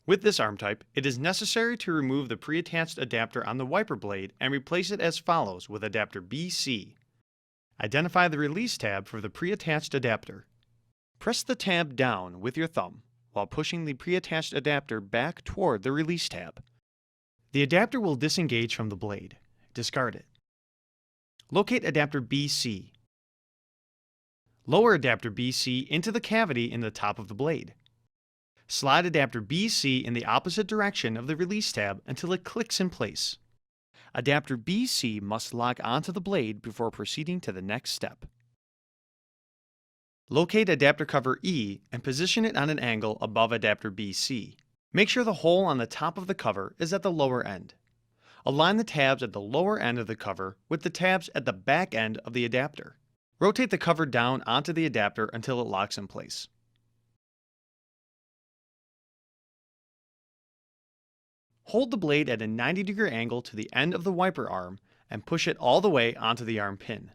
With this arm type, it is necessary to remove the pre-attached adapter on the wiper blade and replace it as follows with adapter BC. Identify the release tab for the pre-attached adapter. Press the tab down with your thumb while pushing the pre-attached adapter back toward the release tab. The adapter will disengage from the blade. Discard it. Locate adapter BC. Lower adapter BC into the cavity in the top of the blade. Slide adapter BC in the opposite direction of the release tab until it clicks in place. Adapter BC must lock onto the blade before proceeding to the next step. Locate adapter cover E and position it on an angle above adapter BC. Make sure the hole on the top of the cover is at the lower end. Align the tabs at the lower end of the cover with the tabs at the back end of the adapter. Rotate the cover down onto the adapter until it locks in place. Hold the blade at a 90-degree angle to the end of the wiper arm and push it all the way onto the arm pin.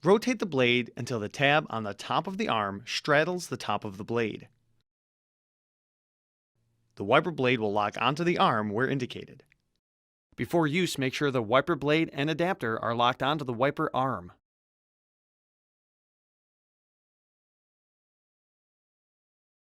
Rotate the blade until the tab on the top of the arm straddles the top of the blade. The wiper blade will lock onto the arm where indicated. Before use, make sure the wiper blade and adapter are locked onto the wiper arm.